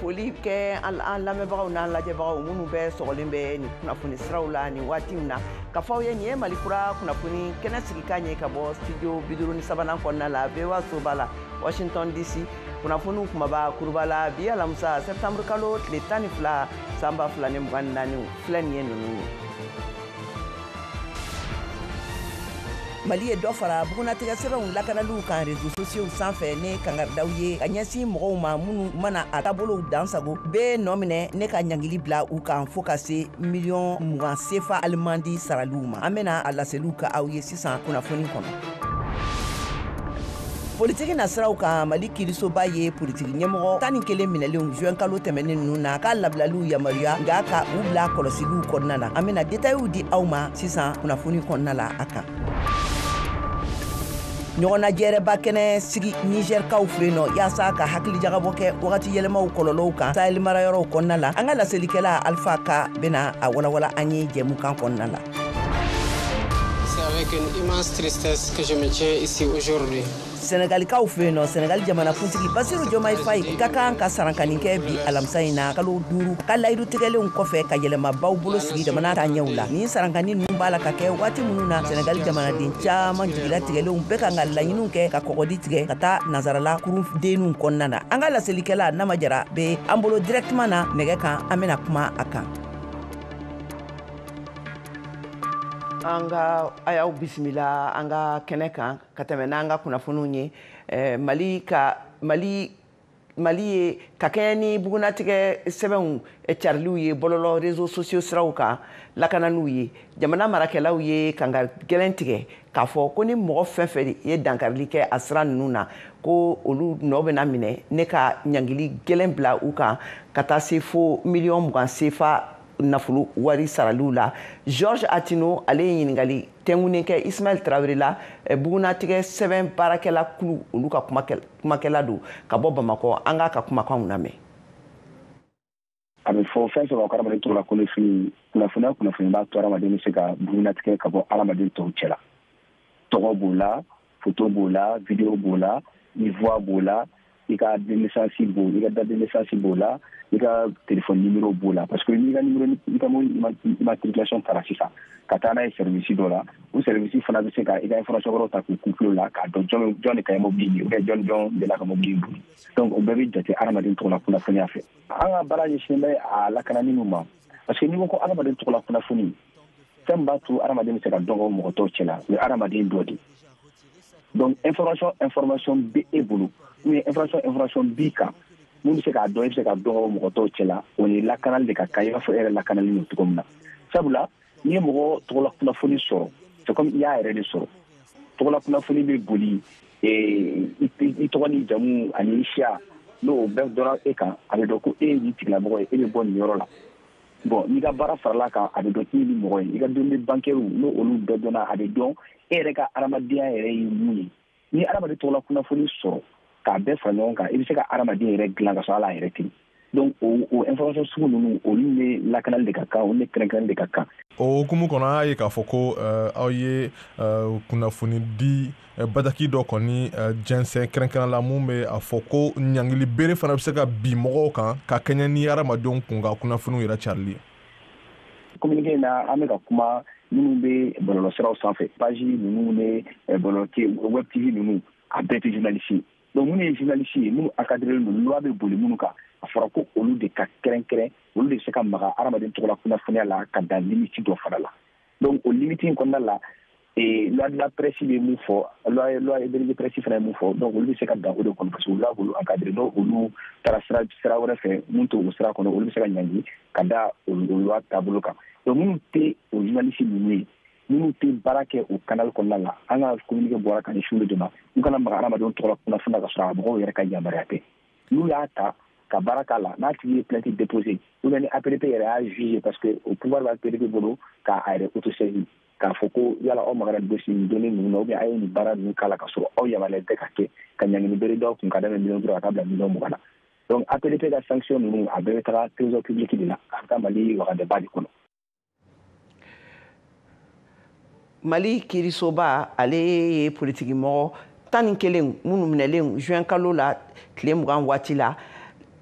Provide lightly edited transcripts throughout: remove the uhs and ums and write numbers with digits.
foli kɛ an lamɛnbagaw n'an lajɛbagaw minnu bɛ sɔgɔlen bɛ nin kunnafoni siraw la nin waati min na k'a fɔ aw ye nin ye Mali Kura kunnafoni kɛnɛ sigikan ye ka bɔ studio 53 kɔnɔna la VOA soba la Washington DC kunnafoniw kumaba kuruba la bi alamisa septembre kalo tile 12 san 2024 filɛ nin ye ninnu ye. Mali ye dɔ fara bugunatigɛ sɛbɛnw lakanaliw kan réseaux sociaux sanfɛ ne kangaridaw ye ka ɲɛsin mɔgɔw ma minnu mana a taabolow dansago bɛ nɔ minɛ ne ka ɲangili bila u kan fo ka se miliyɔn 20 CFA alimandi saraliw ma. An bɛna a laseliw ka aw ye sisan kunnafoni kɔnɔ. Politiki nasiraw kan Mali kirisoba ye politiki ɲɛmɔgɔ 11 minɛlenw juin kalo tɛmɛnen ninnu na k'a labilaliw yamaruya nka ka u bila kɔlɔsiliw kɔnɔna la. An bɛna détails di aw ma sisan kunnafoni kɔnɔna la a kan. ɲɔgɔnna jɛrɛba kɛnɛ sigi Nigerkaw fɛ yen nɔ yaasa ka hakili jagabɔ kɛ wagati yɛlɛmaw kɔlɔlɔw kan Sahel marayɔrɔw kɔnɔna la. An ka laselikɛla Alpha Ka bɛna a walawala an ye jɛmukan kɔnɔna la. C'est avec une immense tristesse que je me tiens ici aujourd'hui. Sénégalikaw fɛ yen nɔ Sénégal jamanakuntigi Basiru Diomaye Faye ka kan ka sarankani kɛ bi alamisa in na kalo 5 ka layidu tigɛlenw kɔfɛ ka yɛlɛmabaw bolo sigi jamana taɲɛw la. Ni sarankani ninnu b'a la ka kɛ waati minnu na Sénégal jamanaden caman jigila tigɛlenw bɛ kan ka laɲiniw kɛ ka kɔgɔdi tigɛ ka taa nazarala kurudenninw kɔnɔna na. An ka laselikɛla Nama Jara bɛ an bolo directement na nɛgɛ kan an bɛna kuma a kan. Anga ayaw bisimila anga kɛnɛ kan ka tɛmɛ n'an ka kunnafoniw ye. Mali ye ka kɛɲɛ ni bugunatigɛ sɛbɛnw cariliw ye bɔlɔlɔ réseaux sociaux siraw kan lakanaliw ye. Jamana marakɛlaw ye kanga gɛlɛn tigɛ k'a fɔ ko ni mɔgɔ fɛn fɛn ye dankarili kɛ a sira ninnu na ko olu nɔ bɛna minɛ ne ka ɲangili gɛlɛn bila u kan ka taa se fo miliyɔn 20 CFA nafolo wari saraliw la. Georges Atino ale ye ɲininkali tɛnkunnen kɛ Ismaël Traoré la bugunatigɛ sɛbɛn baarakɛla kulu olu ka kumakɛla don ka bɔ Bamakɔ. An ka kumakanw lamɛn. A bɛ fɔ fɛn sɔrɔ hadamaden tɔgɔ la kunnafoni b'a to hadamaden bɛ se ka bugunatigɛ ka bɔ hadamaden tɔw cɛ la. Tɔgɔ b'o la, photo b'o la, vidéo b'o la, ni voix b'o la, i ka date de naissance b'o la, i ka téléphone numéro b'o la. Parce que n'i ka numéro i ka immatriculation taara sisan ka taa n'a ye service dɔ la, o service fana bɛ se ka i ka information wɛrɛw ta k'u couplé o la k'a dɔn jɔn de ka mobili ye ou bien jɔn de la ka mobili boli. Donc o bɛɛ bɛ jate hadamaden tɔgɔ la kunnafoniya fɛ. An ka baara ɲɛsinnen bɛ a lakanani min ma. Parce que n'i ko hadamaden tɔgɔ la kunnafoni fɛn b'a to hadamaden bɛ se ka dɔn ka mɔgɔ tɔw cɛ la o ye hadamaden dɔ de. Donc information bɛ e bolo ou bien information b'i kan mun bɛ se k'a dɔn i bɛ se ka dɔn ka mɔgɔ tɔw cɛ la o ni lakanali de ka kan i b'a fɔ e yɛrɛ lakanali min cogo min na. Sabula n'i ye mɔgɔ tɔgɔla kunnafoni sɔrɔ c'est comme i y'a yɛrɛ de sɔrɔ. Tɔgɔla kunnafoni bɛ boli i tɔgɔ ni jamu ani i siya n'o bɛɛ dɔnna e kan a bɛ dɔn ko e ye nin tigilamɔgɔ ye e bɛ bɔ nin yɔrɔ la. Bon n'i ka baara farala kan a bɛ dɔn k'i ye nin mɔgɔ ye i ka données bancaires n'o olu bɛɛ dɔnna a bɛ dɔn e yɛrɛ ka adamadenya yɛrɛ ye mun ye. Ni adamaden tɔgɔla kunnafoni sɔrɔ k'a bɛɛ fara ɲɔgɔn kan i bɛ se ka adamaden yɛrɛ dilan ka sɔrɔ ala yɛrɛ tɛ. Donc o information sugu ninnu olu ye lakanali de ka kan olu ye kɛrɛnkɛrɛnni de ka kan. O hukumu kɔnɔ an y'a ye k'a fɔ ko aw ye kunnafoni di bataki dɔ kɔni jɛnsɛn kɛrɛnkɛrɛn la mun bɛ a fɔ ko ɲangili bere fana bɛ se ka bin mɔgɔw kan ka kɛɲɛ ni hadamadenw kun ka kunnafoniw yɛrɛ carili ye. Communiqué in na an bɛ ka kuma minnu bɛ bɔlɔlɔsiraw sanfɛ page ninnu ni web TV ninnu a bɛɛ tɛ journaliste ye. Donc minnu ye journaliste ye minnu encadré don loi bɛ boli minnu kan a fɔra ko olu de ka kɛrɛnkɛrɛn olu de bɛ se ka maga hadamaden tɔgɔla kunnafoniya la ka dan limite dɔ fana la. Donc o limite in kɔnɔna la loi de la presse bɛ mun fɔ loi de presse fana ye mun fɔ donc olu bɛ se ka dan o de kɔnɔ parce que olu b'a bolo encadré donc olu taara sira wɛrɛ fɛ mun to o sira kɔnɔ olu bɛ se ka ɲangi ka da o loi taabolo kan. Donc minnu tɛ o journaliste ninnu ye minnu tɛ baara kɛ o canal kɔnɔna la an ka communiqué bɔra ka ɲɛsin de ma u kana maga hadamadenw tɔgɔla kunnafoniya ka sɔrɔ a mɔgɔw yɛrɛ ka yamaruya tɛ. N'u y'a ta ka baara k'a la n'a tigi ye plainte déposé ou bien ni APDP yɛrɛ y'a jugé parce que o pouvoir b'a APDP bolo k'a yɛrɛ autosaisir k'a fɔ ko yala aw magara dossier données ninnu na ou bien a ye nin baara ninnu k'a la ka sɔrɔ aw yamaruyalen tɛ ka kɛ ka ɲangini bere dɔw kun ka daminɛ miliyɔn 5 ka taa bila miliyɔn 20 na. Donc APDP ka sanction ninnu a bɛɛ bɛ taga trésor public de la a bɛ taa Mali wagandɛba de kɔnɔ. Mali kirisoba ale ye politiki mɔgɔ 11 minnu minɛlen juin kalo la tile 20 waati la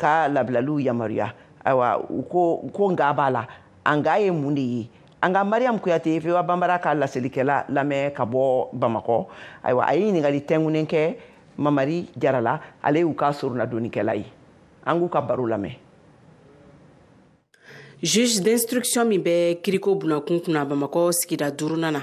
ka lablalu yamaruya awa ko nga bala anga ye mun de ye anga Mariam Kuyate fe wa bambara ka laselikela lame ka bɔ Bamako aywa ayi ɲininkali tɛngunen kɛ Mamari Jarala ale y'u ka sorona donikɛla ye an k'u ka baro lamɛn. Juge d'instruction min bɛ kiriko bunakun kunna Bamakɔ sigida 4nan na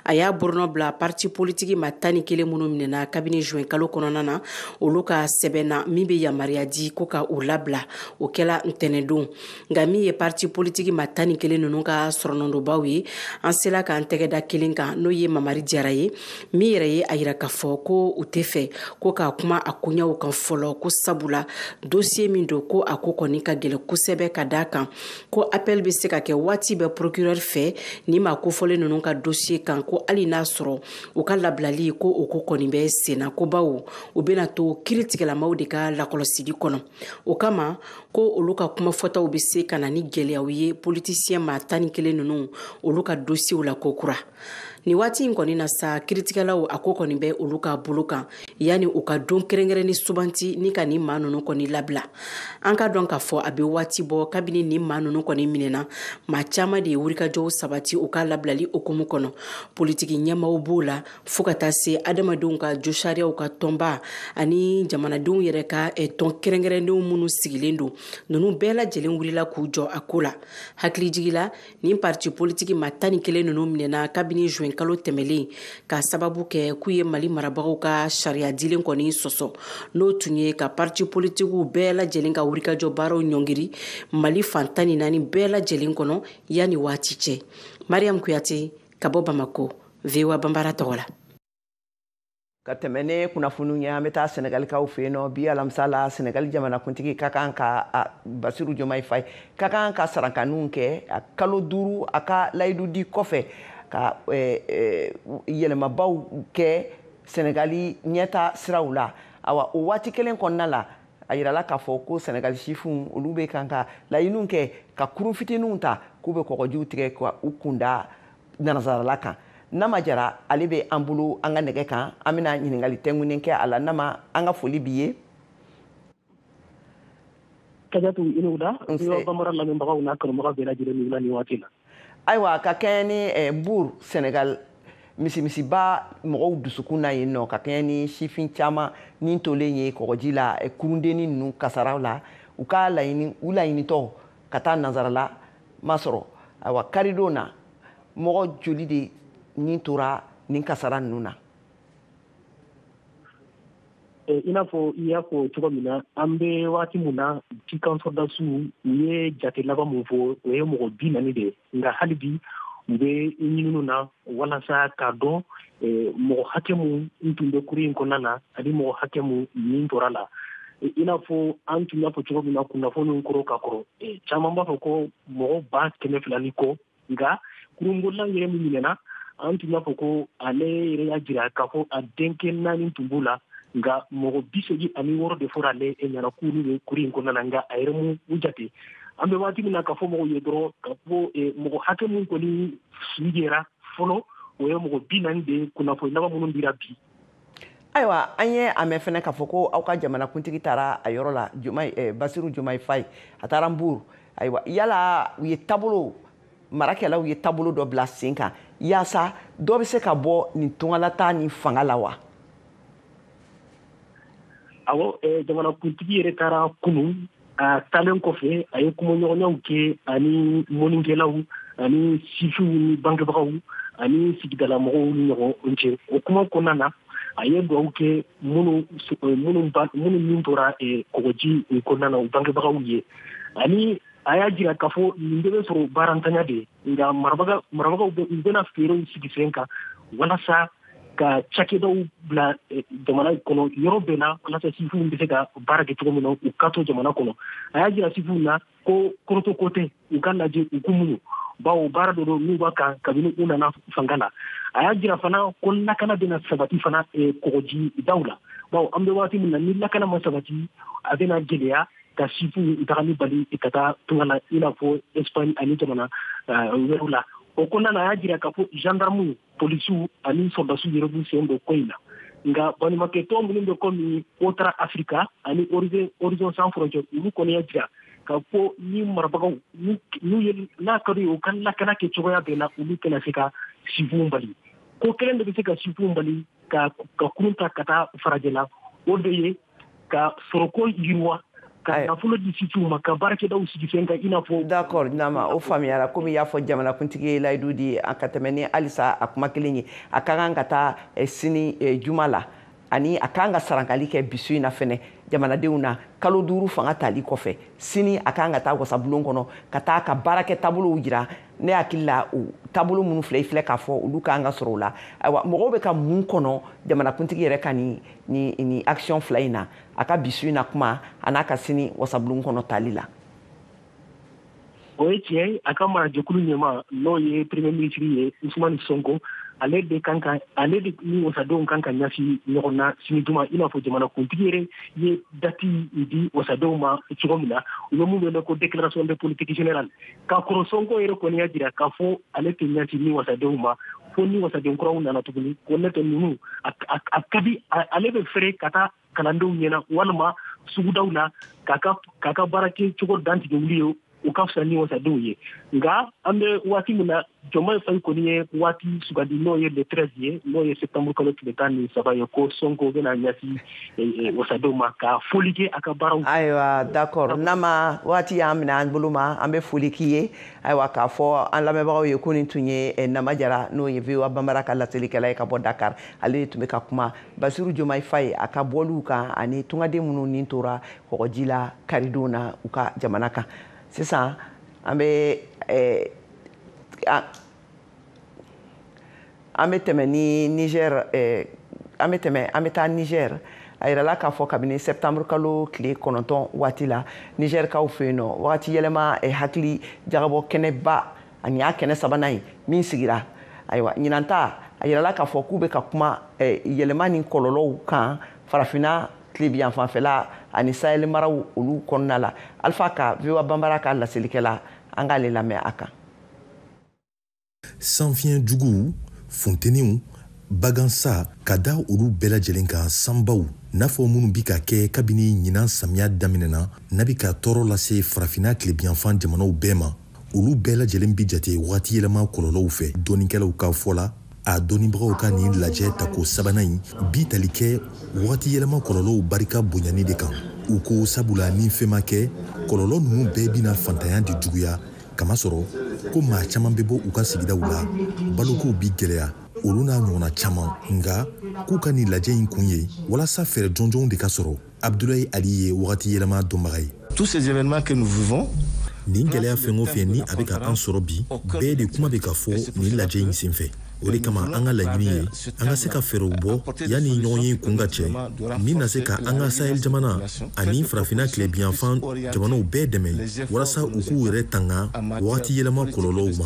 a y'a borona bila parti politique ma 11 minnu minɛna kabini juin kalo kɔnɔna na olu ka sɛbɛnna min bɛ yamaruya di ko ka u labila o kɛla ntɛnɛndon nka min ye parti politique ma 11 ninnu ka sɔrɔnɔdɔbaw ye an sela k'an tɛgɛ da kelen kan n'o ye Mamari Jara ye min yɛrɛ ye a yira k'a fɔ ko u tɛ fɛ ko k'a kuma a koɲaw kan fɔlɔ ko sabula dossier min don ko a ko kɔni ka gɛlɛn kosɛbɛ ka d'a kan ko appel bɛ se ka kɛ waati bɛ procureur fɛ ni ma kofɔlen ninnu ka dossier kan ko hali n'a sɔrɔ u ka labilali ko o ko kɔni bɛ senna ko bawo u bɛna to kiiritigɛlamaw de ka lakɔlɔsili kɔnɔ o kama ko olu ka kumafɔtaw bɛ se ka na ni gɛlɛyaw ye politicien ma 11 ninnu olu ka dossier la ko kura ni waati in kɔni na sa kiiritigɛlaw a ko kɔni bɛ olu ka bolo kan yani u ka don kɛrɛnkɛrɛnni subanti ni ka ni maa ninnu kɔni labila an ka dɔn k'a fɔ a bɛ waati bɔ kabini ni maa ninnu kɔni minɛna maa caman de ye wulikajɔw sabati u ka labilali okumu kɔnɔ politiki ɲɛmaaw b'o la fo ka taa se adamadenw ka jo sariyaw ka tɔnba ani jamanadenw yɛrɛ ka tɔn kɛrɛnkɛrɛndenw minnu sigilen don ninnu bɛɛ lajɛlen wulila k'u jɔ a ko la hakilijigila ni parti politiki ma 11 ninnu minɛna kabini juin kalo tɛmɛlen ka sababu kɛ k'u ye Mali marabagaw ka sariya dilen kɔni sɔsɔ n'o tun ye ka parti politikiw bɛɛ lajɛlen ka wulikajɔ baaraw ɲɔngiri Mali fan 14 bɛɛ lajɛlen kɔnɔ yani waati cɛ. Mariam Kuyate ka bɔ Bamako, VOA Bambara tɔgɔ la. Ka tɛmɛ ne kunnafoniw ɲɛ an bɛ taa Senegalikaw fɛ yen nɔ bi alamisa la Senegal jamanakuntigi ka kan ka Basiru Jomayi Fayi ka kan ka sarakaninw kɛ a kalo 5 a ka layidu di kɔfɛ ka yɛlɛmabaw kɛ Senegali ɲɛta siraw la awa o waati kelen kɔnɔna la a yirala k'a fɔ ko Senegal sifinw olu bɛ kan ka laɲiniw kɛ ka kurun fitininw ta k'u bɛ kɔgɔjiw tigɛ ka u kunda nanzarala kan Nama Jara ale bɛ an bolo an ka nɛgɛ kan an bɛna ɲininkali tɛngunen kɛ a la Nama an ka foli b'i ye. Kajatu i ni wula VOA Bambara lamɛnbagaw n'a kanubagaw bɛɛ lajɛlen ni wula ni waati la. Ayiwa ka kɛɲɛ ni Bour Senegal misimisiba mɔgɔw dusukun na yen nɔ ka kɛɲɛ ni sifin caman ni tolen ye kɔgɔji la kurundenni ninnu kasaraw la u ka laɲinitɔ ka taa nanzarala ma sɔrɔ ayiwa karidon na mɔgɔ joli de ni tora nin kasara ninnu na. I n'a fɔ i y'a fɔ cogo min na an bɛ waati min na cikan sɔrdasiw u ye jate laban mun fɔ o ye mɔgɔ 40 de ye nka hali bi u bɛ ɲininiw na walasa k'a dɔn mɔgɔ hakɛ mun tun bɛ kuru in kɔnɔna na ani mɔgɔ hakɛ mun nin tora la i n'a fɔ an tun y'a fɔ cogo min na kunnafoniw kɔrɔ ka kɔrɔ caman b'a fɔ ko mɔgɔ 200,000 ni kɔ nka kurunbɔla yɛrɛ min minɛna an tun y'a fɔ ko ale yɛrɛ y'a jira k'a fɔ a denkɛ 4 tun b'u la nka mɔgɔ 86 de fɔra ale ɲɛna k'olu bɛ kuru in kɔnɔna na nka a yɛrɛ m'u jate an bɛ waati min na k'a fɔ mɔgɔw ye dɔrɔn k'a fɔ mɔgɔ hakɛ min kɔni sigera fɔlɔ o ye mɔgɔ 40 de ye kunnafoni laban minnu dira bi. Ayiwa an ye a mɛn fɛnɛ k'a fɔ ko aw ka jamanakuntigi taara a yɔrɔ la Basiru Jomayi Fayi a taara Mbour ayiwa yala u ye marakɛlaw ye taabolo dɔ bila sen kan yaasa dɔ bɛ se ka bɔ nin tungalata ni fanga la wa. Awɔ jamanakuntigi yɛrɛ taara kunun a taalen kɔfɛ a ye kumaɲɔgɔnyaw kɛ ani mɔnikɛlaw ani sifiw ni bangebagaw ani sigidalamɔgɔw ni ɲɔgɔn cɛ o kuma kɔnɔna na a ye dugawu kɛ minnu min tora kɔgɔji kɔnɔna na o bangebagaw ye ani a y'a jira k'a fɔ nin bɛɛ bɛ sɔrɔ baarantanya de nka marabagaw u bɛna feerew sigi sen kan walasa ka cakɛdaw bila jamana kɔnɔ yɔrɔ bɛɛ la walasa sifinw bɛ se ka baara kɛ cogo min na u ka to jamana kɔnɔ a y'a jira sifinw na ko kɔrɔtɔ ko tɛ u ka lajɛ u k'u muɲu bawo baara dɔ don n'u b'a kan kabini u nana fanga la a y'a jira fana ko lakana bɛna sabati fana kɔgɔji daw la bawo an bɛ waati min na ni lakana ma sabati a bɛna gɛlɛya ka sifinw tagali bali ka taa tunga la i n'a fɔ Espagne ani jamana wɛrɛw la o kɔnɔna na a y'a jira k'a fɔ gendarmew polisiw ani soldasiw yɛrɛ b'u sen don ko in na nga banimake to minnu be komi Otra Africa ani Horizon Sans Frontières ulu kɔni ya jira ka fɔ ni marabagaw n'u ye n'a ka d'u ye u ka lakana kɛ cogoya bɛɛ la olu tɛna se ka sifuw bali ko kelen de bɛ se ka sifuw bali ka kurun ta ka taa farajɛ la o de ye ka sɔrɔko yiriwa ka nafolo di sifuw ma ka baarakɛdaw sigi sen kan i n'a fɔ. D'accord Nama o faamuyara komi y'a fɔ jamanakuntigi ye layidu di a ka tɛmɛ ni halisa a kuma kelen ye a ka kan ka taa sini juma la ani a kan ka sarankali kɛ bisu in na fɛnɛ jamanadenw na kalo 5 fanga tali kɔfɛ sini a kan ka taa wasabulon kɔnɔ ka taa ka baarakɛ taabolow jira ne hakili la o taabolo minnu filɛ k'a fɔ olu kan ka sɔrɔ o la ayiwa mɔgɔw bɛ ka mun kɔnɔ jamanakuntigi yɛrɛ ka ni action fila in na a ka bisu in na kuma a n'a ka sini wasabulon kɔnɔ tali la. O ye tiɲɛ a ka marajɛkulu ɲɛma n'o ye premier ministre ye Ousmane Sonko ale de ni wasadenw kan ka ɲɛsi ɲɔgɔn na sini juma i n'a fɔ jamanakuntigi yɛrɛ ye dati di wasadenw ma cogo min na u ye mun wele ko déclaration de politique générale ka kɔrɔ Sonko yɛrɛ kɔni y'a jira k'a fɔ ale tɛ ɲɛsi ni wasadenw ma fo ni wasaden kuraw nana tuguni ko ne tɛ ninnu a ka di ale bɛ fɛrɛ ka taa kalandenw ɲɛna walima sugudaw la k'a ka baara kɛ cogo dantigɛ wuli ye u ka fisa ni wasadenw ye nka an bɛ waati min na Diomaye Faye kɔni ye waati sugandi n'o ye le 13 ye n'o ye septembre kalo tile 13 ye ko Sonko bɛna ɲɛsi wasadenw ma ka foli kɛ a ka baaraw. Ayiwa d'accord Nama waati y'an minɛ an bolo ma an bɛ foli k'i ye ayiwa k'a fɔ an lamɛnbagaw ye ko nin tun ye Nama Jara n'o ye VOA Bambara ka laselikɛla ye ka bɔ Dakar ale de tun bɛ ka kuma Basiru Diomaye Faye a ka bɔliw kan ani tungaden minnu ni tora kɔgɔji la karidon na u ka jamana kan. Sisan an bɛ tɛmɛ ni Niger an bɛ taa Niger a yirala k'a fɔ kabini septembre kalo tile 9 waati la Niger kaw fɛ yen nɔ wagati yɛlɛma hakili jagabɔ kɛnɛba ani y'a kɛnɛ sabanan ye min sigira ayiwa ɲinanta a yirala k'a fɔ k'u bɛ ka kuma yɛlɛma ni kɔlɔlɔw kan farafinna tilebiyan fanfɛla ani Sahel maraw olu kɔnɔna la Alpha ka VOA Bambara ka laselikɛla an k'ale lamɛn a kan. Sanfiɲɛ juguw funteniw bagansa ka da olu bɛɛ lajɛlen kan sanbaw n'a fɔ minnu bi ka kɛ kabini ɲinan samiya daminɛna n'a bi ka tɔɔrɔ lase farafinna tilebiyanfan jamanaw bɛɛ ma olu bɛɛ lajɛlen bi jate wagati yɛlɛma kɔlɔlɔw fɛ dɔɔnikɛlaw ka fɔ la a dɔnnibagaw ka nin lajɛ tako sabanan in bi tali kɛ wagati yɛlɛma kɔlɔlɔw barika bonyani de kan u ko sabula ni fɛn ma kɛ kɔlɔlɔ ninnu bɛɛ bina fantanya de juguya kamasɔrɔ ko maa caman bɛ bɔ u ka sigidaw la balokow bi gwɛlɛya olu n'a ɲɔgɔnna caman nga k'u ka nin lajɛ in kun ye walasa fɛɛrɛ jɔnjɔnw de ka sɔrɔ Abdoulaye Ali ye wagati yɛlɛma dɔnbaga ye. Tous ces événements que nous vivons nin gɛlɛya fɛn o fɛn ni a bɛ ka an sɔrɔ bi bɛɛ de kuma bɛ ka fɔ nin lajɛ in senfɛ o de kama an ka laɲini ye an ka se ka fɛɛrɛw bɔ yanni ɲɔgɔn ye kun ka cɛ min na se ka an ka Sahel jamana ani farafinna tilebiyanfan jamanaw bɛɛ dɛmɛ walasa u k'u yɛrɛ tanga wagati yɛlɛma kɔlɔlɔw ma.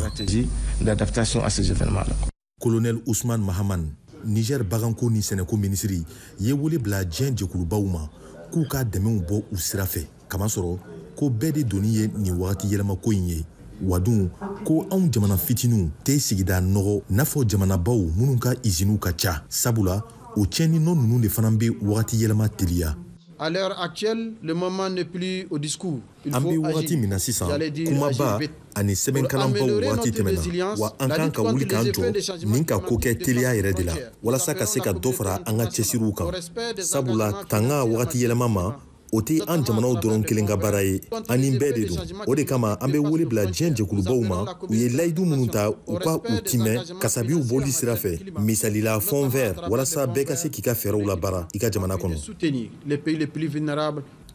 Colonel Ousmane Mahaman Niger baganko ni sɛnɛko minisiri ye wele bila diɲɛ jɛkulubaw ma k'u ka dɛmɛw bɔ u sira fɛ kamasɔrɔ ko bɛɛ de doni ye nin wagati yɛlɛma ko in ye wadun ko anw jamana fitininw tɛ sigida nɔgɔ n'a fɔ jamanabaw minnu ka iziniw ka ca sabula o tiɲɛni nɔ ninnu de fana bɛ wagati yɛlɛma teliya. À l'heure actuelle, le moment n'est plus au discours. An bɛ wagati min na sisan kumaba ani sɛbɛnkalanbaw wagati tɛmɛna wa an kan ka wuli k'an jɔ nin ka ko kɛ teliya yɛrɛ de la walasa ka se ka dɔ fara an ka cɛsiriw kan sabula tanga wagati yɛlɛma ma o tɛ an jamanaw dɔrɔn kelen ka baara ye an nin bɛɛ de don o de kama an bɛ wele bila diɲɛ jɛkulubaw ma u ye layidu minnu ta u ka u timɛ kasabiw bɔli sira fɛ misalila fond vert walasa bɛɛ ka se k'i ka fɛɛrɛw labaara i ka jamana kɔnɔ.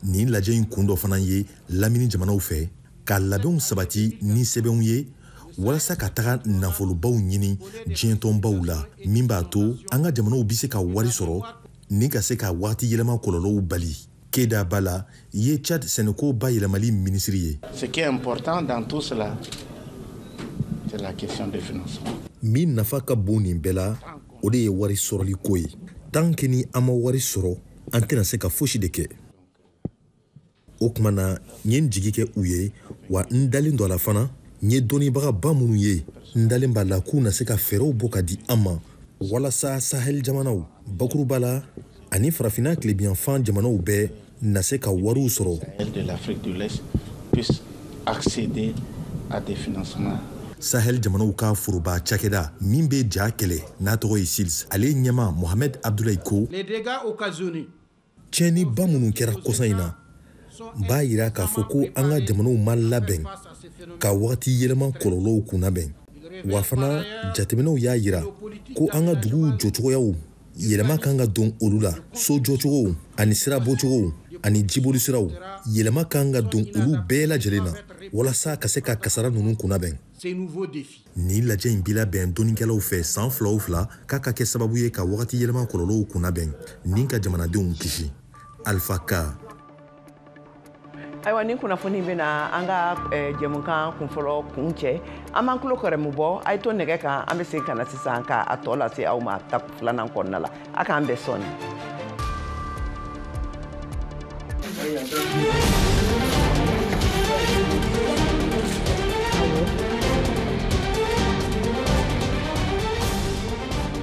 Nin lajɛ in kun dɔ fana ye lamini jamanaw fɛ ka labɛnw sabati ni sɛbɛnw ye walasa ka taga nafolobaw ɲini diɲɛtɔnbaw la min b'a to an ka jamanaw bi se ka wari sɔrɔ ni ka se ka wagati yɛlɛma kɔlɔlɔw bali. Keda Bala ye Tchad sɛnɛko bayɛlɛmali minisiri ye. Ce qui est important dans tout cela, c'est la question de financement. Min nafa ka bon nin bɛɛ la o de ye wari sɔrɔli ko ye tant que ni an ma wari sɔrɔ an tɛna se ka fosi de kɛ. O kuma na n ye n jigi kɛ u ye wa n dalen dɔ la fana n ye dɔnnibaga ba minnu ye n dalen b'a la k'u na se ka fɛɛrɛw bɔ ka di an ma walasa Sahel jamanaw bakuruba la ani farafina tilebiyanfan jamanaw bɛɛ na se ka wariw sɔrɔ de l'Afrique de l'Est puisse accéder à des financements. Sahel jamanaw ka foroba cakɛda min bɛ ja kɛlɛ n'a tɔgɔ ye SILS ale ɲɛma Mohamed Abdoulaye ko Les dégâts occasionnés tiɲɛni ba minnu kɛra kɔsan in na b'a yira k'a fɔ ko an ka jamanaw ma labɛn ka wagati yɛlɛma kɔlɔlɔw kunnabɛn wa fana jateminɛw y'a yira ko an ka duguw jɔcogoyaw yɛlɛma kan ka don olu la so jɔcogow ani sira bɔcogow ani jiboli siraw yɛlɛma kan ka don olu bɛɛ lajɛlen na walasa ka se ka kasara ninnu kunnabɛn ni lajɛ in bi labɛn dɔnnikɛlaw fɛ san 2 k'a ka kɛ sababu ye ka wagati yɛlɛma kɔlɔlɔw kunnabɛn ni ka jamanadenw kisi Alpha Ka. Ayiwa nin kunnafoni bɛna an ka jɛmukan kunfɔlɔ kun cɛ an b'an tulo kɔrɔmu bɔ a ye to nɛgɛ kan an bɛ segin ka na sisan k'a tɔ lase aw ma ta filanan kɔnɔna la a k'an bɛn sɔɔni.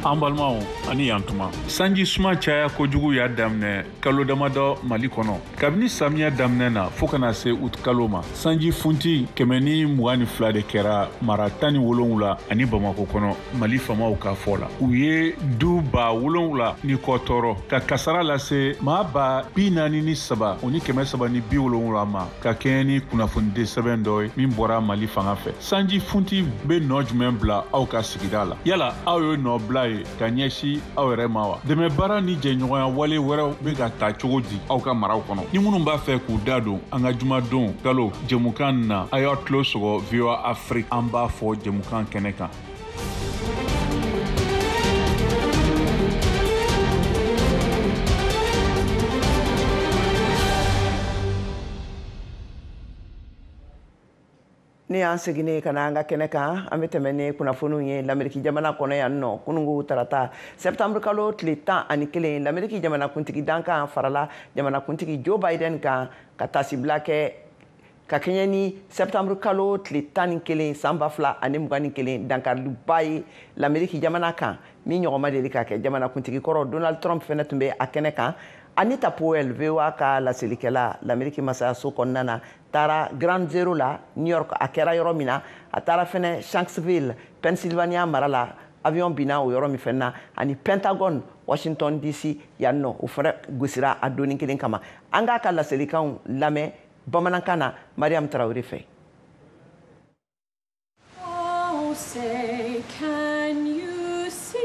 An balimaw ani yantuma sanji suma caya kojugu y'a daminɛ kalo damadɔ Mali kɔnɔ kabini samiya daminɛ na fo kana se ut kalo ma sanji funti 122 de kɛra mara 17 ani Bamako kɔnɔ Mali famaw ka fɔ la u ye du 7,000 ni kɔ tɔɔrɔ ka kasara lase maa 43 o ni 370 ma ka kɛɲɛ ni kunnafonidi sɛbɛn dɔ ye min bɔra Mali fanga fɛ sanji funti be nɔ jumɛn bila aw ka sigida la yala aw ye nɔ bila ka ɲɛsi aw yɛrɛ ma wa dɛmɛ baara ni jɛɲɔgɔnya wale wɛrɛw bɛ ka taa cogo di aw ka maraw kɔnɔ ni minnu b'a fɛ k'u da don an ka jumadon kalo jɛmukan na a y'aw tulo sɔgɔ VOA Afrique an b'a fɔ jɛmukan kɛnɛ kan. Ni an seginne ka na an ka kɛnɛ kan an bɛ tɛmɛ ni kunnafoniw ye lamɛriki jamana kɔnɔ yan nɔ kunungu tarata septembre kalo tile 11 lamɛriki jamanakuntigi dankan farala jamanakuntigi Joe Biden kan ka tasibila kɛ ka kɛɲɛ ni septembre kalo tile 11 san 2021 dankariba ye lamɛriki jamana kan min ɲɔgɔn ma deli ka kɛ jamanakuntigi kɔrɔ Donald Trump fɛnɛ tun bɛ a kɛnɛ kan Anita Powell VOA ka laselikɛla lamɛriki masayaso kɔnɔna na taara Grand Zero la New York a kɛra yɔrɔ min na a taara fɛnɛ Shanksville Pennsylvania mara la avion binna o yɔrɔ min fɛnɛ na ani Pentagon Washington DC yan nɔ o fɛnɛ gosira a donni kelen kama an k'a ka laselikanw lamɛn bamanankan na Mariam Traoré fɛ. Oh, say, can you see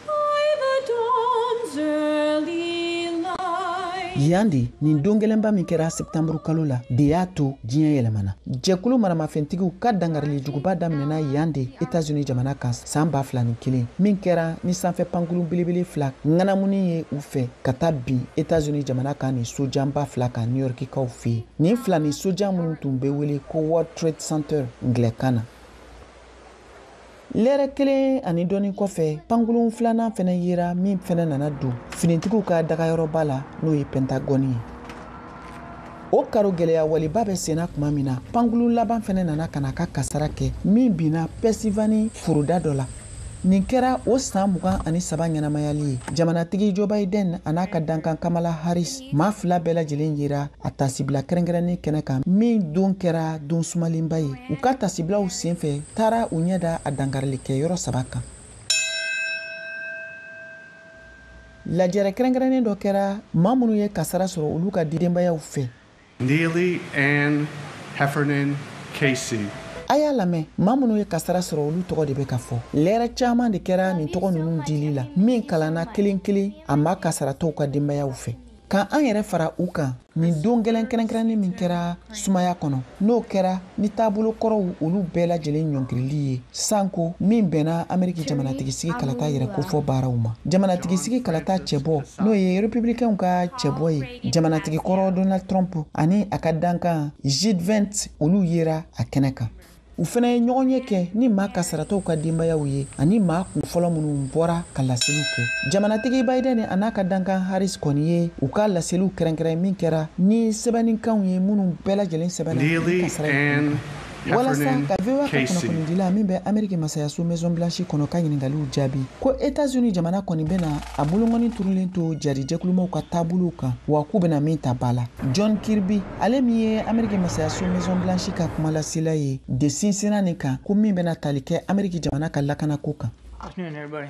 by the dawn's early light? Yandi nin don gɛlɛnba min kɛra septembre kalo la de y'a to diɲɛ yɛlɛmana jɛkulu maramafɛntigiw ka dangarili juguba daminɛna Yandi États-Unis jamana kan san 2001 min kɛra ni sanfɛ pankulu belebele 2 ŋanamuni ye u fɛ ka taa bin États-Unis jamana kan ni sojanba 2 kan New Yorkikaw fɛ nin 2 ni sojan minnu tun bɛ wele ko World Trade Center Anglɛkan na lɛrɛ kelen ani dɔɔni kɔfɛ pankulu 2nan fɛnɛ yera min fɛnɛ nana don finitigiw ka dagayɔrɔba la n'o ye Pentagone ye o karo gɛlɛya waliba bɛ senna kuma min na pankulu laban fɛnɛ nana kana ka kasara kɛ min binna Pennsylvanie foroda dɔ la nin kɛra o san 23 ɲɛnamayali ye jamanatigi Joe Biden a n'a ka dankan Kamala Harris maa 2 bɛɛ lajɛlen yera a tasibila kɛrɛnkɛrɛnnen kɛnɛ kan min don kɛra don sumalenba ye u ka tasibilaw senfɛ taara u ɲɛ da a dangarilikɛ yɔrɔ 3 kan lajɛrɛ kɛrɛnkɛrɛnnen dɔ kɛra maa minnu ye kasara sɔrɔ olu ka didenbayaw fɛ Neely Ann Heffernan Casey. A y'a lamɛn maa minnu ye kasara sɔrɔ olu tɔgɔ de bɛ ka fɔ lɛrɛ caman de kɛra nin tɔgɔ ninnu dili la min kalanna kelen kelen a ma kasaratɔw ka denbayaw fɛ ka an yɛrɛ fara u kan nin don gɛlɛn kɛrɛnkɛrɛnnen min kɛra sumaya kɔnɔ n'o kɛra ni taabolo kɔrɔw olu bɛɛ lajɛlen ɲɔngirili ye sanko min bɛnna Ameriki jamanatigisi kalata yɛrɛ kofɔ baaraw ma jamanatigisi kalata cɛbɔ n'o ye républicainw ka cɛbɔ ye jamanatigi kɔrɔ Donald Trump ani a ka dankan G20 olu yera a kɛnɛ kan u fɛnɛ ye ɲɔgɔn ye kɛ ni maa kasaratɔw ka denbayaw ye ani maa kun fɔlɔ minnu bɔra ka laseliw kɛ jamanatigi Biden a n'a ka dankan Harris kɔni ye u ka laseliw kɛrɛnkɛrɛn min kɛra ni sɛbɛnnikanw ye minnu bɛɛ lajɛlen sɛbɛnna Neely Ann walasa Heffernan ka VOA ka Casey. kunnafonidila min bɛ Ameriki masayaso Maison Blanche kɔnɔ ka ɲiningaliw jaabi ko États-Unis jamana kɔni bɛna a bolongɔni turulen to jarijɛkulumaw ka taabolow kan wa k'u bɛna min ta ba la. John Kirby ale min ye Ameriki masayaso Maison Blanche ka kumalasela ye de sinsinna nin kan ko min bɛna tali kɛ Ameriki jamana ka lakanako kan. Afternoon, everybody.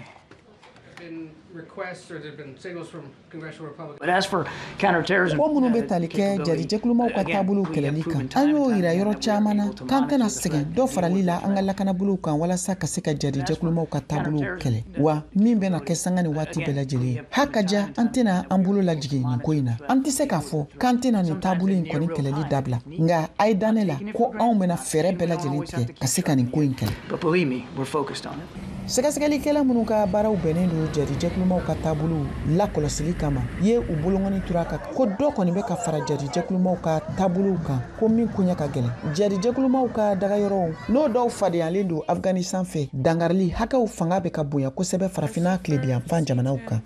Requests or there have been signals from congressional Republicans. But as for counterterrorism, ko minnu bɛ tali kɛ jarijɛkulumaw ka taabolow kɛlɛli kan an y'o yira yɔrɔ caman na k'an tɛna sɛgɛn dɔ farali la an ka lakanabolow kan walasa ka se ka jarijɛkulumaw ka taabolow kɛlɛ wa min bɛna kɛ sanga ni waati bɛɛ lajɛlen ye ha ka ja an tɛna an bolo lajigin nin ko in na an tɛ se k'a fɔ k'an tɛna nin taabolo in kɔni kɛlɛli dabila nka a ye dan ne la ko anw bɛna fɛɛrɛ bɛɛ lajɛlen tigɛ ka se ka nin ko in kɛlɛ. but believe me, we're focused on it. sɛgɛsɛgɛlikɛla minnu ka baaraw bɛnnen don jarijɛkulumaw ka taabolow lakɔlɔsili kama ye u bolongɔni tura kan ko dɔ kɔni bɛ ka fara jarijɛkulumaw ka taabolow kan ko min koɲɛ ka gɛlɛn jarijɛkulumaw ka dagayɔrɔw n'o dɔw fadeyalen don Afghanistan fɛ dangarili hakɛw fanga bɛ ka bonya kosɛbɛ farafinna tilebiyanfan jamanaw kan.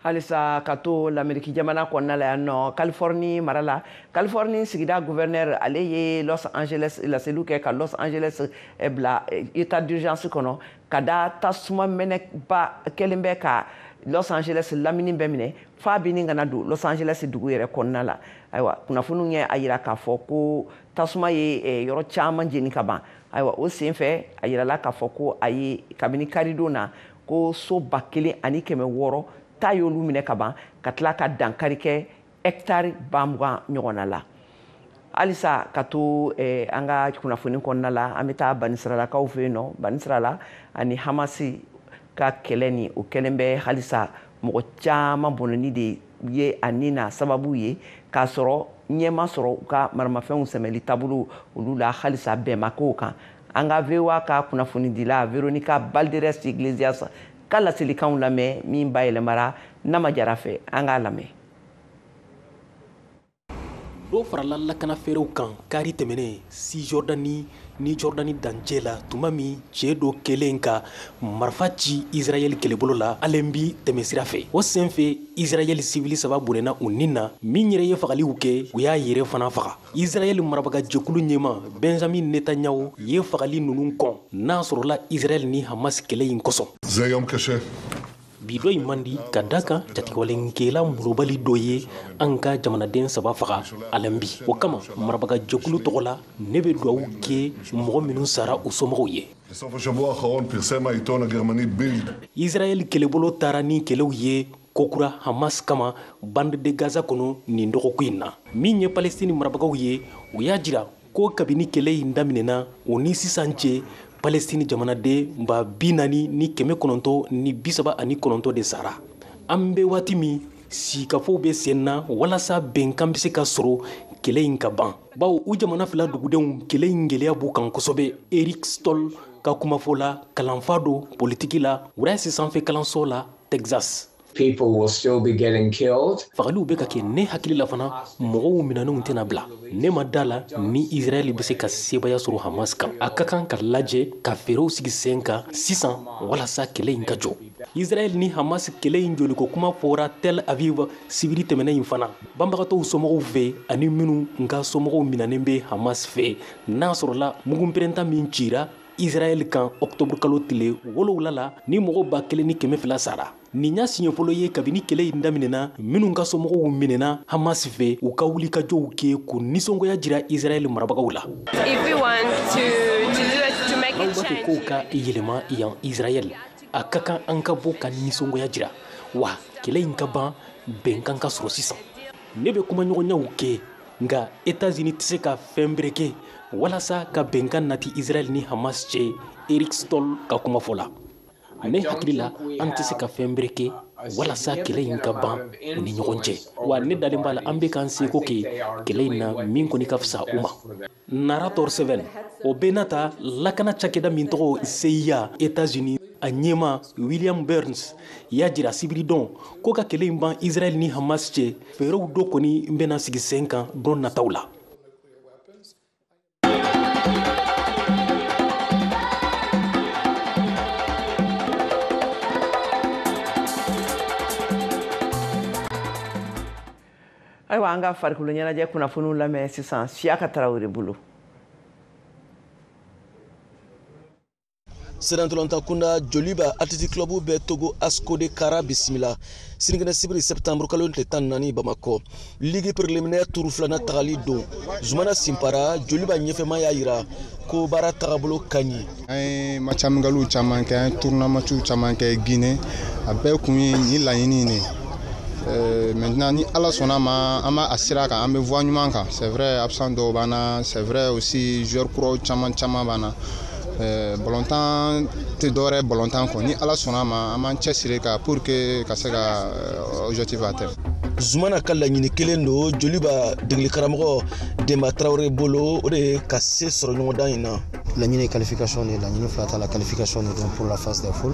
halisa ka to l'Amérique jamana kɔnɔna la yan nɔ Californie mara la Californie sigida gouverneur ale ye Los Angeles laseliw kɛ ka Los Angeles bila état d'urgence kɔnɔ ka da tasuma mɛnɛba kɛlen bɛ ka Los Angeles lamini bɛ minɛ f'a bɛ nin kana don Los Angeles dugu yɛrɛ kɔnɔna la ayiwa kunnafoniw ye a yira k'a fɔ ko tasuma ye yɔrɔ caman jeni ka ban ayiwa o sen fɛ a yirala k'a fɔ ko a ye kabini karidon na ko so 1,600 ta y'olu minɛ ka ban ka tila ka dankari kɛ hectare 20 ɲɔgɔnna la halisa ka to an ka kunnafoni kɔnɔna la an bɛ taa banisiralakaw fɛ yen nɔ banisirala ani Hamasi ka kɛlɛ ni o kɛlen bɛ halisa mɔgɔ caman bɔnɛni de ye a ni na sababu ye k'a sɔrɔ ɲɛma sɔrɔ u ka maramafɛnw sɛmɛli taabolo olu la halisa bɛnbakɛw kan an ka VOA ka kunnafonidila Veronica Balderas Iglesias ka laselikanw lamɛn min bayɛlɛmara Nama Jara fɛ an k'a lamɛn. dɔw farala lakana feerew kan kari tɛmɛnen si Jordani ni Jordani dancɛ la tuma min cɛ dɔ kɛlen ka marifa ci Israel kɛlɛbolo la alen bi tɛmɛsira fɛ o sen fɛ Israel civili 3 bonnɛna u nin na min yɛrɛ ye fagaliw kɛ u y'a yɛrɛ fana faga Israel marabaga jɛkulu ɲɛma Benjamin Netanyahu ye fagali ninnu kɔn n'a sɔrɔla Israel ni Hamas kɛlɛ in kosɔn. זה יום קשה. bi dɔ in man di ka da kan jatigɛwalenkɛla mulobali dɔ ye an ka jamanaden 3 faga alan bi o kama marabaga jɛkulu tɔgɔ la ne bɛ dugawu kɛ mɔgɔ minnu sara u somɔgɔw ye. בסוף השבוע האחרון פרסם העיתון הגרמני בילד. Israel kɛlɛbolo taara ni kɛlɛw ye kokura Hamas kama bande de Gaza kɔnɔ nin dɔgɔkun in na min ye Palestine marabagaw ye u y'a jira ko kabini kɛlɛ in daminɛna o ni sisan cɛ Palestine jamanaden 40 ni 939 de sara an bɛ waati min sikafɔw bɛ sen na walasa bɛnkan bɛ se ka sɔrɔ kɛlɛ in ka ban bawo u jamana fila dugudenw kɛlɛ in gɛlɛya b'u kan kosɛbɛ Eric Stoll ka kumafɔ la kalanfa do politiki la Wurasi sanfɛ kalanso la Texas. People will still be getting killed. Fagaliw bɛ ka kɛ ne hakili la fana mɔgɔw minɛnenw tɛna bila ne ma da la ni Israel bɛ se ka sebaya sɔrɔ Hamas kan a ka kan ka lajɛ ka fɛɛrɛw sigi sen kan sisan walasa kɛlɛ in ka jɔ Israel ni Hamas kɛlɛ in joliko kuma fɔra Tel Aviv sibiri tɛmɛnen in fana banbagatɔw somɔgɔw fɛ ani minnu nka somɔgɔw minɛnen bɛ Hamas fɛ n'a sɔrɔla mugunpɛrɛnta min cira Israel kan octobre kalo tile 7 la ni mɔgɔ 1,200 sara nin y'a siɲɛ fɔlɔ ye kabini kɛlɛ in daminɛna minnu ka somɔgɔw minɛna Hamas fɛ u ka wuli ka jɔw kɛ k'u nisɔngoya jira Israel marabagaw la. If we want to make a change, kow ka yɛlɛma yan Israel a ka kan an ka bɔ ka nisɔngoya jira wa kɛlɛ in ka ban bɛnkan ka sɔrɔ sisan ne bɛ kumaɲɔgɔnyaw kɛ nka États-Unis tɛ se ka fɛn bɛrɛ kɛ walasa ka bɛnkan nati Israel ni Hamas cɛ Eric Stoll ka kumafɔ la ne hakili la an tɛ se ka fɛn bɛrɛ kɛ walasa kɛlɛ in ka ban u ni ɲɔgɔn cɛ wa ne dalen b'a la an bɛ k'an seko kɛ kɛlɛ in na min kɔni ka fisa u ma. Narrator 7 o bɛɛ n'a ta lakana cakɛda min tɔgɔ CIA États-Unis a ɲɛma William Burns y'a jira sibiri dɔn ko ka kɛlɛ in ban Israel ni Hamas cɛ fɛɛrɛw dɔ kɔni bɛna sigi sen kan don nataw la. ayiwa an ka farikolo ɲɛnajɛ kunnafoniw lamɛn sisan Siyaka Tarawele bolo. Sedantolanta kunda Joliba Athletic Club bɛ Togo Asco de Kara bisimila Sininkɛnɛ sibiri septembre kalo tile 14 Bamako. Ligue préliminaire tour filanan tagali don Zumana Simpara Joliba ɲɛfɛma y'a yira ko baara tagabolo ka ɲi. An ye match amicaliw caman kɛ, an ye tournoi matchw caman kɛ Guinée, a bɛɛ kun ye ni laɲini ne. Maintenant ni Ala sɔnna ma an b'a sira kan, an bɛ voie ɲuman kan. C'est vrai absent dɔw b'an na, c'est vrai aussi joueurs kuraw caman b'an na. Ballontan tɛ dɔwɛrɛ ballontan kɔ, ni Ala sɔnna ma an b'an cɛsiri ka pour que ka se ka objectif atteindre. Zumana ka laɲini kelen don Joliba degeli karamɔgɔ Demba Traoré bolo o de ka se sɔrɔ ɲɔgɔndan in na. Laɲini qualification de laɲini filata la qualification de donc pour la phase des poules.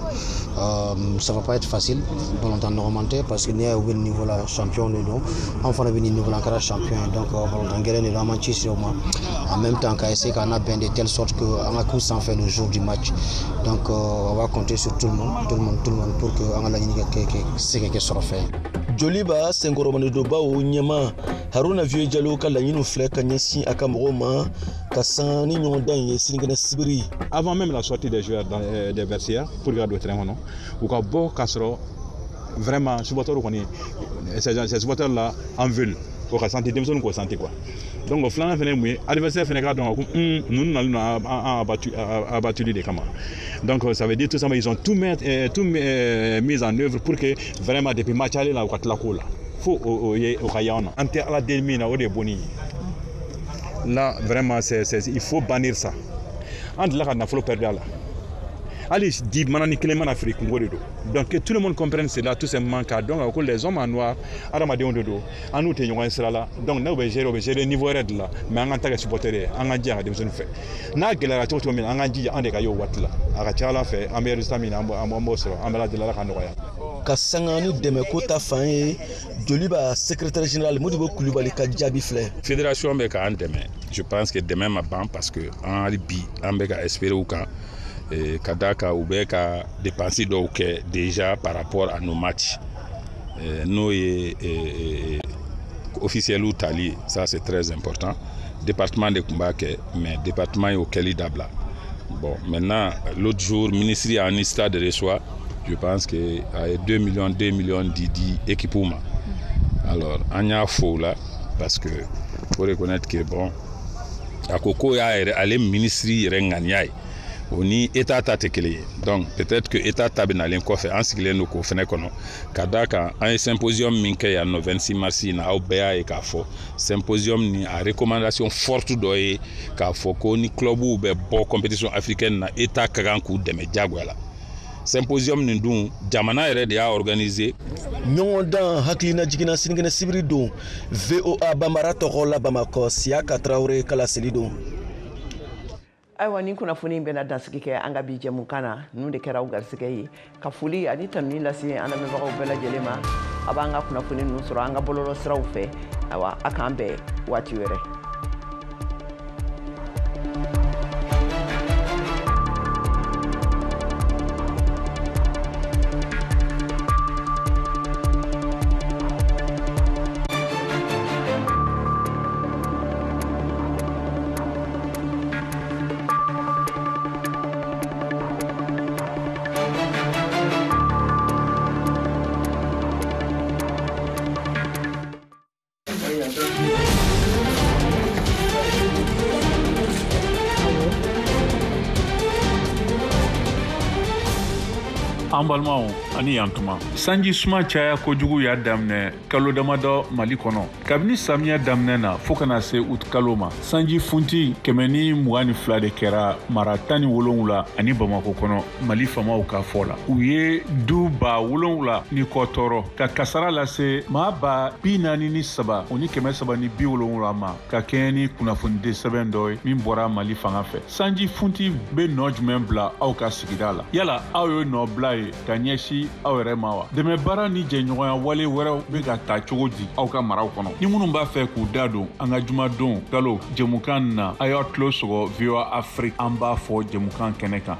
Ça va pas être facile ballontan normalement parce que ni au niveau la champion de donc on fana bini niveau la kara champion donc ballontan geren de man ci sur moi en même temps qu'à essayer qu'on a bien de telle sorte que on a coup sans faire le jour du match. Donc on va compter sur tout le monde pour que on a laɲini c'est quelque chose à faire. Joliba Sengoromane Dobao Nyama Haruna Vieux Diallo ka laɲini filɛ ka ɲɛsin a ka mɔgɔw ma ka sanga ni ɲɔgɔndan ye Sininkɛnɛ sibiri. Avant même la sortie des joueurs des vestiaires pour regarder le terrain non ou ka bɔ ka sɔrɔ vraiment supporters kɔni ces supporters là en veulent o ka santé denmisɛnninw k'o santé quoi. Donc filanan fɛnɛ mun ye adversaire fɛnɛ ka dɔn ko ninnu nalen don a battu de kama. Donc ça veut dire tout simplement ils ont tout mis en œuvre pour que vraiment depuis match aller là u ka tila ko la fo o ka y'an na an tɛ ala deli min na o de ye bonni ye. Là vraiment il faut bannir ça. On dirait qu'on a fait perdre là. Allez, dit manani Clément Afrique donc que tout le monde comprenne cela tout simplement car donc les hommes en noir aramadé on dodo en nous tenons sera là donc nous on gérer niveau red là mais en tant que supporter en a dit à des fait na gela to mais en a dit en des kayo wat là aga chala fait en meilleur stamina en mosro en la de la kanoya ka sangani deme ko ta fan ye Joliba secrétaire général Modibo Coulibaly ka jabi fleur fédération be ka demain je pense que demain ma ban parce que en alibi en be ka espérer ou quand Kadaka ou Beka dépenser donc déjà par rapport à nos matchs. Nous officiels ou Tali, ça c'est très important. Département de Kumbake, mais département auquel il dabla. Bon, maintenant l'autre jour, le ministre a un stade de reçoit, je pense que a 2 millions d'idi équipements. Alors, on y a faux là parce que faut reconnaître que bon, à Koko ya allé ministre Renganyai. Oni état tatekele donc peut-être que état tabinalen kofe en sigile no ko fene kono kadaka un symposium minke ya no 26 mars na obea e ka fo symposium ni a recommandation forte doye ka fo ko ni club ou be bo compétition africaine na état kaganku de mediagwala symposium ni dun jamana yɛrɛ de y'a organisé ɲɔgɔndan hakilina jigina Sininkɛnɛ sibiri don VOA Bambara tɔgɔ la Bamako Siyaka Tarawele kala seli don. Ayiwa nin kunnafoni in bɛna dansigi kɛ an ka bi jɛmukan na ninnu de kɛra u garisɛgɛ ye ka foli ani tanuni lase an lamɛnbagaw bɛɛ lajɛlen ma a b'an ka kunnafoni ninnu sɔrɔ an ka bɔlɔlɔ siraw fɛ ayiwa a k'an bɛn waati wɛrɛ. An balimaw ani yantuma sanji suma caya kojugu y'a daminɛ kalo damadɔ Mali kɔnɔ kabini samiya daminɛ na fo kana se ut kalo ma sanji funti 122 de kɛra mara 17 ani Bamako kɔnɔ Mali famaw ka fɔ la u ye du 7,000 ni kɔ tɔɔrɔ ka kasara lase maa 43 o ni 370 ma ka kɛɲɛ ni kunnafonidi sɛbɛn dɔ ye min bɔra Mali fanga fɛ sanji funti be nɔ jumɛn bila aw ka sigida la yala aw ye nɔ bila ye ka ɲɛsi aw yɛrɛ ma wa dɛmɛ baara ni jɛɲɔgɔnya wale wɛrɛw be ka ta cogo di aw ka maraw kɔnɔ ni minnu b'a fɛ k'u da don an ka jumadon kalo jɛmukan na a y'aw tulo sɔgɔ VOA Afrique an b'a fɔ jɛmukan kɛnɛ kan